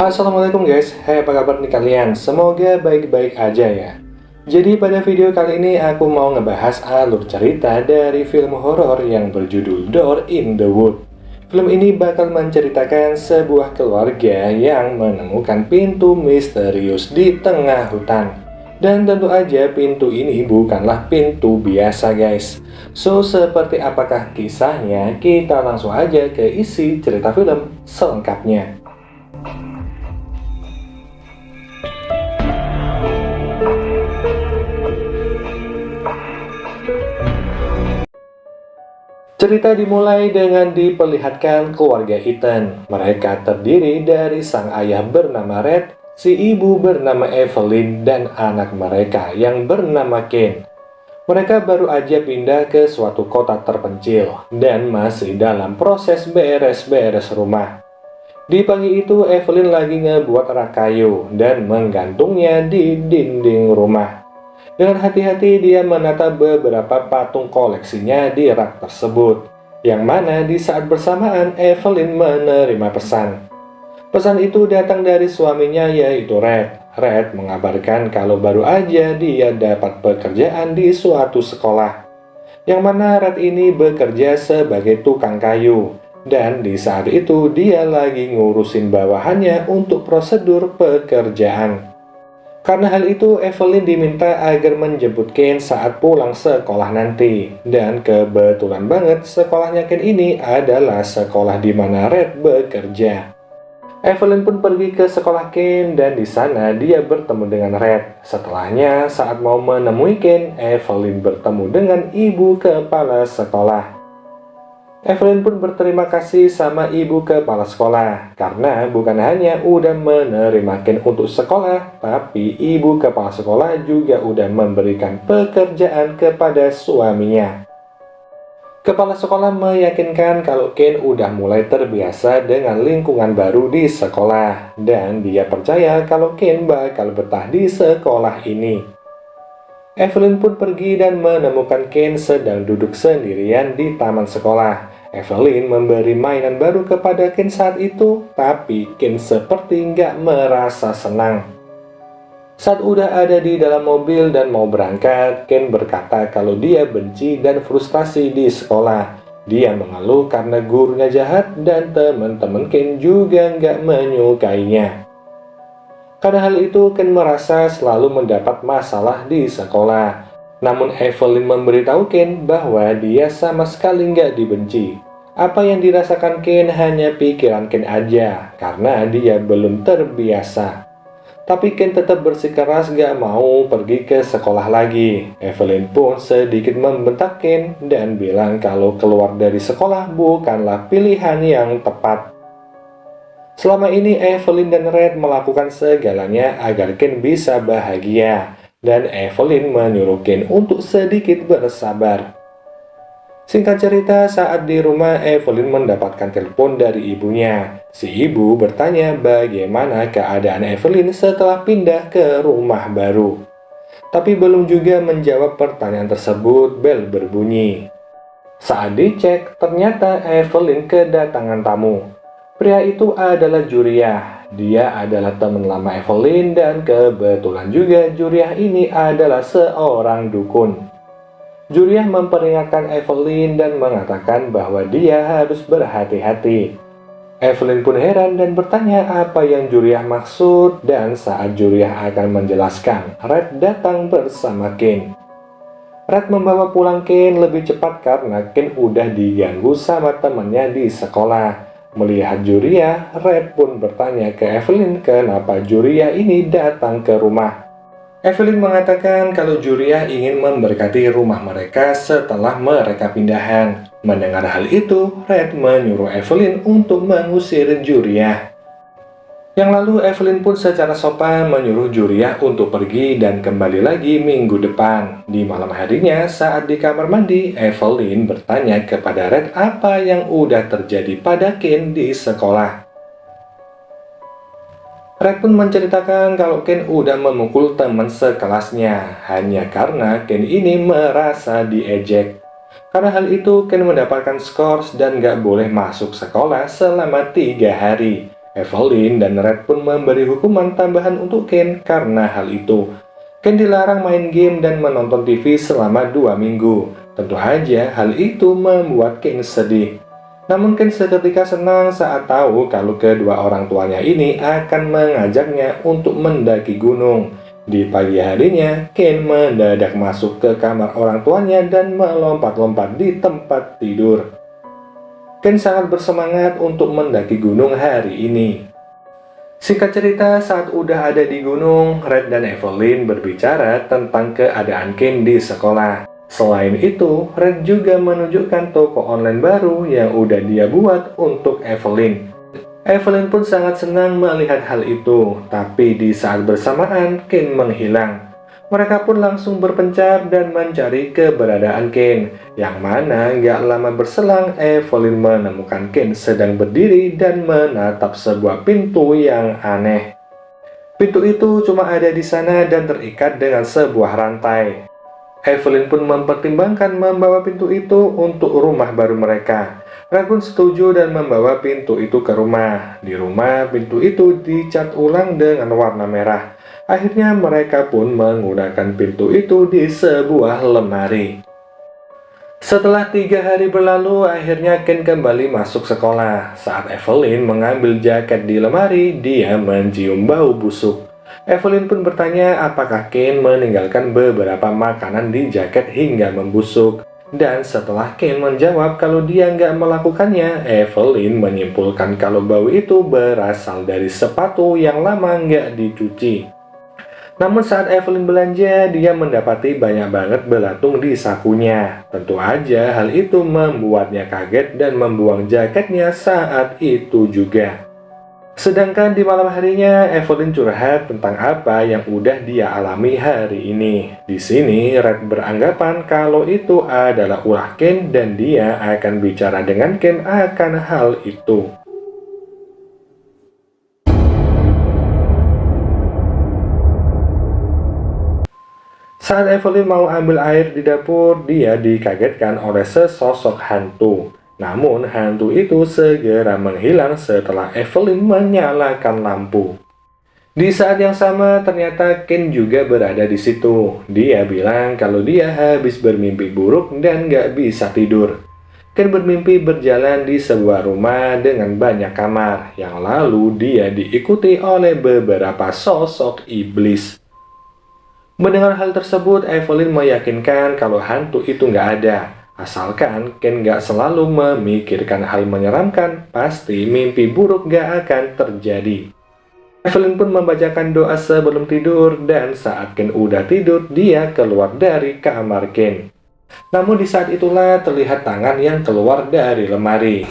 Assalamualaikum guys, hai apa kabar nih kalian? Semoga baik-baik aja ya. Jadi pada video kali ini aku mau ngebahas alur cerita dari film horor yang berjudul Door in the Wood. Film ini bakal menceritakan sebuah keluarga yang menemukan pintu misterius di tengah hutan. Dan tentu aja pintu ini bukanlah pintu biasa guys. So seperti apakah kisahnya? Kita langsung aja ke isi cerita film selengkapnya. Cerita dimulai dengan diperlihatkan keluarga Ethan. Mereka terdiri dari sang ayah bernama Red, si ibu bernama Evelyn, dan anak mereka yang bernama Ken. Mereka baru aja pindah ke suatu kota terpencil dan masih dalam proses beres-beres rumah. Di pagi itu, Evelyn lagi ngebuat rak kayu dan menggantungnya di dinding rumah. Dengan hati-hati dia menata beberapa patung koleksinya di rak tersebut, yang mana di saat bersamaan Evelyn menerima pesan. Pesan itu datang dari suaminya yaitu Red. Red mengabarkan kalau baru aja dia dapat pekerjaan di suatu sekolah, yang mana Red ini bekerja sebagai tukang kayu. Dan di saat itu dia lagi ngurusin bawahannya untuk prosedur pekerjaan. Karena hal itu, Evelyn diminta agar menjemput Ken saat pulang sekolah nanti. Dan kebetulan banget, sekolahnya Ken ini adalah sekolah di mana Red bekerja. Evelyn pun pergi ke sekolah Ken dan di sana dia bertemu dengan Red. Setelahnya, saat mau menemui Ken, Evelyn bertemu dengan ibu kepala sekolah. Evelyn pun berterima kasih sama ibu kepala sekolah karena bukan hanya udah menerima Ken untuk sekolah, tapi ibu kepala sekolah juga udah memberikan pekerjaan kepada suaminya. Kepala sekolah meyakinkan kalau Ken udah mulai terbiasa dengan lingkungan baru di sekolah dan dia percaya kalau Ken bakal betah di sekolah ini. Evelyn pun pergi dan menemukan Ken sedang duduk sendirian di taman sekolah. Evelyn memberi mainan baru kepada Ken saat itu, tapi Ken seperti nggak merasa senang. Saat udah ada di dalam mobil dan mau berangkat, Ken berkata kalau dia benci dan frustasi di sekolah. Dia mengeluh karena gurunya jahat dan teman-teman Ken juga nggak menyukainya. Karena hal itu, Ken merasa selalu mendapat masalah di sekolah. Namun Evelyn memberitahu Ken bahwa dia sama sekali nggak dibenci. Apa yang dirasakan Ken hanya pikiran Ken aja, karena dia belum terbiasa. Tapi Ken tetap bersikeras gak mau pergi ke sekolah lagi. Evelyn pun sedikit membentak Ken dan bilang kalau keluar dari sekolah bukanlah pilihan yang tepat. Selama ini Evelyn dan Red melakukan segalanya agar Ken bisa bahagia, dan Evelyn menyuruh Ken untuk sedikit bersabar. Singkat cerita, saat di rumah Evelyn mendapatkan telepon dari ibunya. Si ibu bertanya bagaimana keadaan Evelyn setelah pindah ke rumah baru. Tapi belum juga menjawab pertanyaan tersebut, bel berbunyi. Saat dicek, ternyata Evelyn kedatangan tamu. Pria itu adalah Juriah. Dia adalah teman lama Evelyn dan kebetulan juga Juriah ini adalah seorang dukun. Juriah memperingatkan Evelyn dan mengatakan bahwa dia harus berhati-hati. Evelyn pun heran dan bertanya apa yang Juriah maksud, dan saat Juriah akan menjelaskan, Red datang bersama Ken. Red membawa pulang Ken lebih cepat karena Ken udah diganggu sama temannya di sekolah. Melihat Juriah, Red pun bertanya ke Evelyn kenapa Juriah ini datang ke rumah. Evelyn mengatakan kalau Juriah ingin memberkati rumah mereka setelah mereka pindahan. Mendengar hal itu, Red menyuruh Evelyn untuk mengusir Juriah. Yang lalu Evelyn pun secara sopan menyuruh Juriah untuk pergi dan kembali lagi minggu depan. Di malam harinya saat di kamar mandi, Evelyn bertanya kepada Red apa yang udah terjadi pada Ken di sekolah. Red pun menceritakan kalau Ken udah memukul teman sekelasnya hanya karena Ken ini merasa diejek. Karena hal itu, Ken mendapatkan skors dan gak boleh masuk sekolah selama 3 hari. Evelyn dan Red pun memberi hukuman tambahan untuk Ken karena hal itu. Ken dilarang main game dan menonton TV selama 2 minggu. Tentu aja hal itu membuat Ken sedih. Namun Ken seketika senang saat tahu kalau kedua orang tuanya ini akan mengajaknya untuk mendaki gunung. Di pagi harinya, Ken mendadak masuk ke kamar orang tuanya dan melompat-lompat di tempat tidur. Ken sangat bersemangat untuk mendaki gunung hari ini. Singkat cerita, saat udah ada di gunung, Red dan Evelyn berbicara tentang keadaan Ken di sekolah. Selain itu, Red juga menunjukkan toko online baru yang udah dia buat untuk Evelyn. Evelyn pun sangat senang melihat hal itu, tapi di saat bersamaan Ken menghilang. Mereka pun langsung berpencar dan mencari keberadaan Ken, yang mana gak lama berselang Evelyn menemukan Ken sedang berdiri dan menatap sebuah pintu yang aneh. Pintu itu cuma ada di sana dan terikat dengan sebuah rantai. Evelyn pun mempertimbangkan membawa pintu itu untuk rumah baru mereka. Red pun setuju dan membawa pintu itu ke rumah. Di rumah, pintu itu dicat ulang dengan warna merah. Akhirnya mereka pun menggunakan pintu itu di sebuah lemari. Setelah 3 hari berlalu, akhirnya Ken kembali masuk sekolah. Saat Evelyn mengambil jaket di lemari, dia mencium bau busuk. Evelyn pun bertanya apakah Ken meninggalkan beberapa makanan di jaket hingga membusuk. Dan setelah Ken menjawab kalau dia nggak melakukannya, Evelyn menyimpulkan kalau bau itu berasal dari sepatu yang lama nggak dicuci. Namun saat Evelyn belanja, dia mendapati banyak banget belatung di sakunya. Tentu aja hal itu membuatnya kaget dan membuang jaketnya saat itu juga. Sedangkan di malam harinya, Evelyn curhat tentang apa yang udah dia alami hari ini. Di sini, Red beranggapan kalau itu adalah ulah Ken dan dia akan bicara dengan Ken akan hal itu. Saat Evelyn mau ambil air di dapur, dia dikagetkan oleh sesosok hantu. Namun hantu itu segera menghilang setelah Evelyn menyalakan lampu. Di saat yang sama, ternyata Ken juga berada di situ. Dia bilang kalau dia habis bermimpi buruk dan gak bisa tidur. Ken bermimpi berjalan di sebuah rumah dengan banyak kamar, yang lalu dia diikuti oleh beberapa sosok iblis. Mendengar hal tersebut, Evelyn meyakinkan kalau hantu itu nggak ada. Asalkan Ken nggak selalu memikirkan hal menyeramkan, pasti mimpi buruk nggak akan terjadi. Evelyn pun membacakan doa sebelum tidur, dan saat Ken udah tidur, dia keluar dari kamar Ken. Namun di saat itulah terlihat tangan yang keluar dari lemari.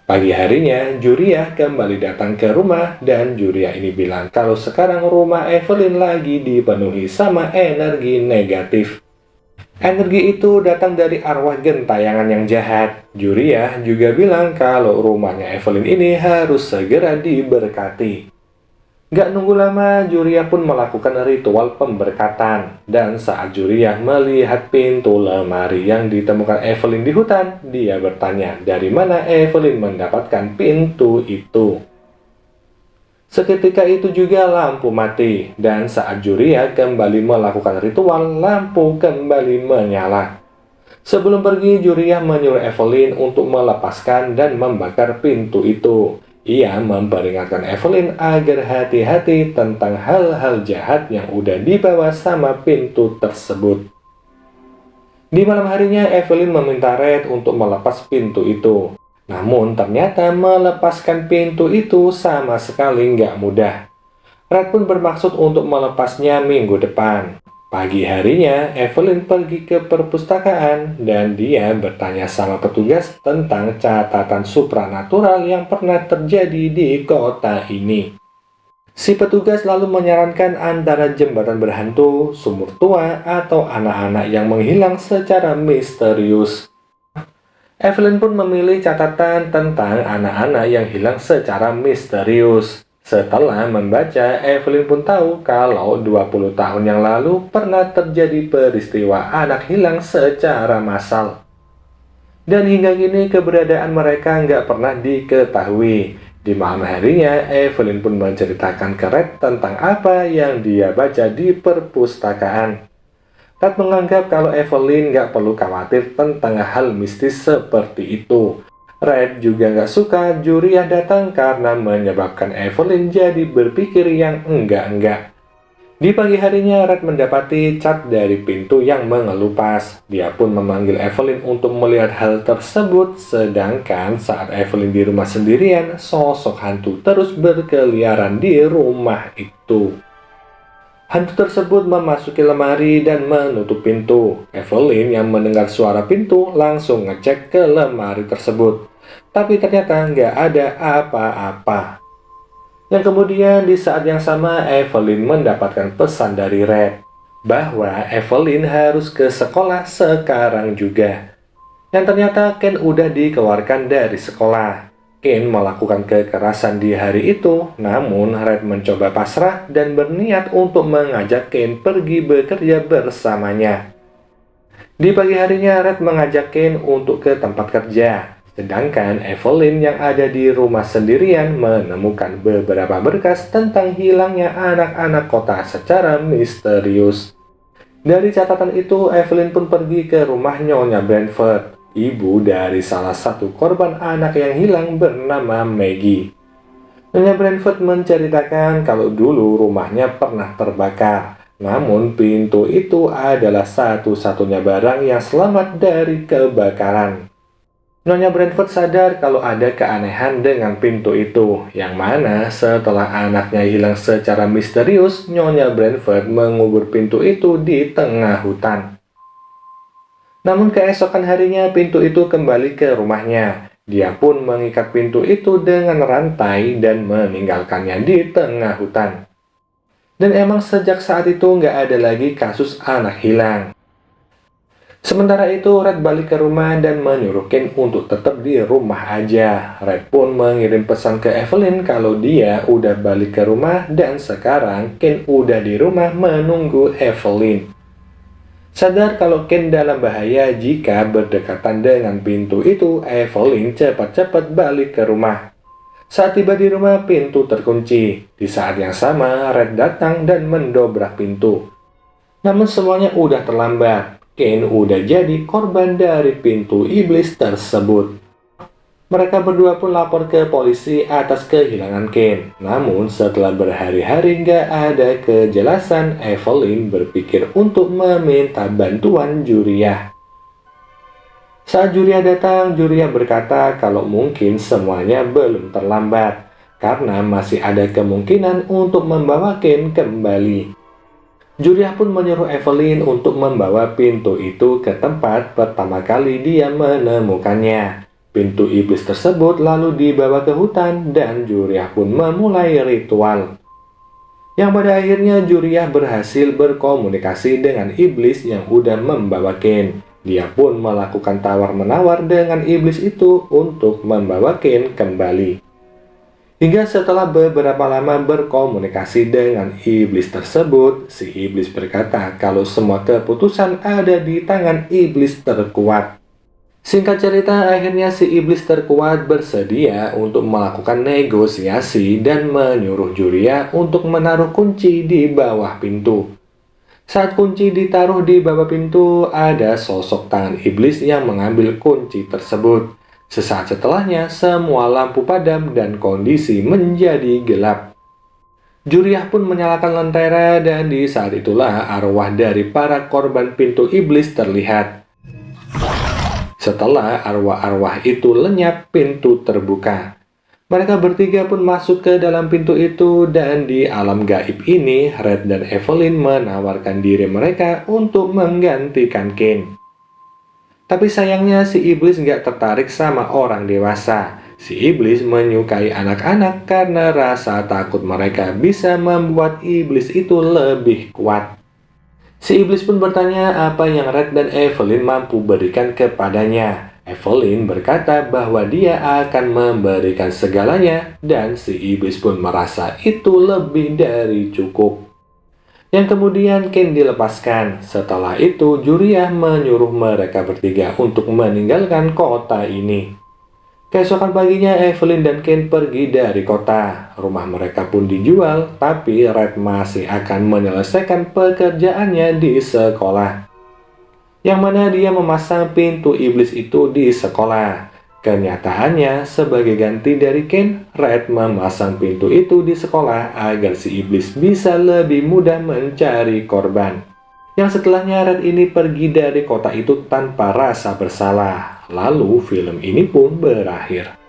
Pagi harinya, Juriah kembali datang ke rumah dan Juriah ini bilang kalau sekarang rumah Evelyn lagi dipenuhi sama energi negatif. Energi itu datang dari arwah gentayangan yang jahat. Juriah juga bilang kalau rumahnya Evelyn ini harus segera diberkati. Gak nunggu lama, Juriah pun melakukan ritual pemberkatan. Dan saat Juriah melihat pintu lemari yang ditemukan Evelyn di hutan, dia bertanya dari mana Evelyn mendapatkan pintu itu. Seketika itu juga lampu mati, dan saat Juriah kembali melakukan ritual, lampu kembali menyala. Sebelum pergi, Juriah menyuruh Evelyn untuk melepaskan dan membakar pintu itu. Ia memperingatkan Evelyn agar hati-hati tentang hal-hal jahat yang udah dibawa sama pintu tersebut. Di malam harinya, Evelyn meminta Red untuk melepas pintu itu. Namun ternyata melepaskan pintu itu sama sekali nggak mudah. Red pun bermaksud untuk melepasnya minggu depan. Pagi harinya, Evelyn pergi ke perpustakaan dan dia bertanya sama petugas tentang catatan supranatural yang pernah terjadi di kota ini. Si petugas lalu menyarankan antara jembatan berhantu, sumur tua, atau anak-anak yang menghilang secara misterius. Evelyn pun memilih catatan tentang anak-anak yang hilang secara misterius. Setelah membaca, Evelyn pun tahu kalau 20 tahun yang lalu pernah terjadi peristiwa anak hilang secara massal. Dan hingga kini keberadaan mereka nggak pernah diketahui. Di malam harinya, Evelyn pun menceritakan ke Red tentang apa yang dia baca di perpustakaan. Red menganggap kalau Evelyn nggak perlu khawatir tentang hal mistis seperti itu. Red juga nggak suka Juria datang karena menyebabkan Evelyn jadi berpikir yang enggak-enggak. Di pagi harinya, Red mendapati cat dari pintu yang mengelupas. Dia pun memanggil Evelyn untuk melihat hal tersebut, sedangkan saat Evelyn di rumah sendirian, sosok hantu terus berkeliaran di rumah itu. Hantu tersebut memasuki lemari dan menutup pintu. Evelyn yang mendengar suara pintu langsung ngecek ke lemari tersebut. Tapi ternyata nggak ada apa-apa. Yang kemudian di saat yang sama Evelyn mendapatkan pesan dari Red bahwa Evelyn harus ke sekolah sekarang juga. Dan ternyata Ken udah dikeluarkan dari sekolah. Ken melakukan kekerasan di hari itu, namun Red mencoba pasrah dan berniat untuk mengajak Ken pergi bekerja bersamanya. Di pagi harinya Red mengajak Ken untuk ke tempat kerja. Sedangkan Evelyn yang ada di rumah sendirian menemukan beberapa berkas tentang hilangnya anak-anak kota secara misterius. Dari catatan itu, Evelyn pun pergi ke rumah Nyonya Branford, ibu dari salah satu korban anak yang hilang bernama Maggie. Nyonya Branford menceritakan kalau dulu rumahnya pernah terbakar, namun pintu itu adalah satu-satunya barang yang selamat dari kebakaran. Nyonya Branford sadar kalau ada keanehan dengan pintu itu, yang mana setelah anaknya hilang secara misterius, Nyonya Branford mengubur pintu itu di tengah hutan. Namun keesokan harinya pintu itu kembali ke rumahnya. Dia pun mengikat pintu itu dengan rantai dan meninggalkannya di tengah hutan. Dan emang sejak saat itu nggak ada lagi kasus anak hilang. Sementara itu, Red balik ke rumah dan menyuruh Ken untuk tetap di rumah aja. Red pun mengirim pesan ke Evelyn kalau dia udah balik ke rumah dan sekarang Ken udah di rumah menunggu Evelyn. Sadar kalau Ken dalam bahaya jika berdekatan dengan pintu itu, Evelyn cepat-cepat balik ke rumah. Saat tiba di rumah, pintu terkunci. Di saat yang sama, Red datang dan mendobrak pintu. Namun semuanya udah terlambat. Ken udah jadi korban dari pintu iblis tersebut. Mereka berdua pun lapor ke polisi atas kehilangan Ken. Namun setelah berhari-hari nggak ada kejelasan, Evelyn berpikir untuk meminta bantuan Juria. Saat Juria datang, Juria berkata kalau mungkin semuanya belum terlambat, karena masih ada kemungkinan untuk membawa Ken kembali. Juria pun menyuruh Evelyn untuk membawa pintu itu ke tempat pertama kali dia menemukannya. Pintu iblis tersebut lalu dibawa ke hutan dan Juria pun memulai ritual. Yang pada akhirnya Juria berhasil berkomunikasi dengan iblis yang udah membawa Ken. Dia pun melakukan tawar-menawar dengan iblis itu untuk membawa Ken kembali. Hingga setelah beberapa lama berkomunikasi dengan iblis tersebut, si iblis berkata kalau semua keputusan ada di tangan iblis terkuat. Singkat cerita, akhirnya si iblis terkuat bersedia untuk melakukan negosiasi dan menyuruh Juria untuk menaruh kunci di bawah pintu. Saat kunci ditaruh di bawah pintu, ada sosok tangan iblis yang mengambil kunci tersebut. Sesaat setelahnya, semua lampu padam dan kondisi menjadi gelap. Juria pun menyalakan lentera dan di saat itulah arwah dari para korban pintu iblis terlihat. Setelah arwah-arwah itu lenyap, pintu terbuka. Mereka bertiga pun masuk ke dalam pintu itu dan di alam gaib ini, Red dan Evelyn menawarkan diri mereka untuk menggantikan Ken. Tapi sayangnya si iblis nggak tertarik sama orang dewasa. Si iblis menyukai anak-anak karena rasa takut mereka bisa membuat iblis itu lebih kuat. Si iblis pun bertanya apa yang Red dan Evelyn mampu berikan kepadanya. Evelyn berkata bahwa dia akan memberikan segalanya dan si iblis pun merasa itu lebih dari cukup. Yang kemudian Ken dilepaskan. Setelah itu, Juriah menyuruh mereka bertiga untuk meninggalkan kota ini. Keesokan paginya, Evelyn dan Ken pergi dari kota. Rumah mereka pun dijual, tapi Red masih akan menyelesaikan pekerjaannya di sekolah. Yang mana dia memasang pintu iblis itu di sekolah. Kenyataannya, sebagai ganti dari Ken, Red memasang pintu itu di sekolah agar si iblis bisa lebih mudah mencari korban. Yang setelahnya Red ini pergi dari kota itu tanpa rasa bersalah. Lalu film ini pun berakhir.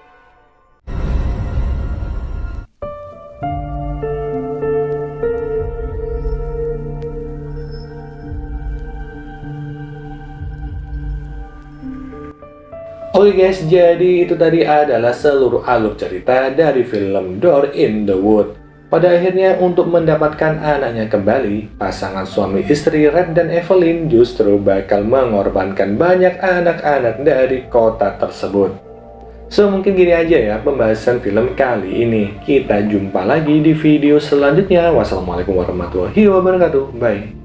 Oke guys, jadi itu tadi adalah seluruh alur cerita dari film Door in the Wood. Pada akhirnya untuk mendapatkan anaknya kembali, pasangan suami istri Red dan Evelyn justru bakal mengorbankan banyak anak-anak dari kota tersebut. So mungkin gini aja ya pembahasan film kali ini. Kita jumpa lagi di video selanjutnya. Wassalamualaikum warahmatullahi wabarakatuh. Bye.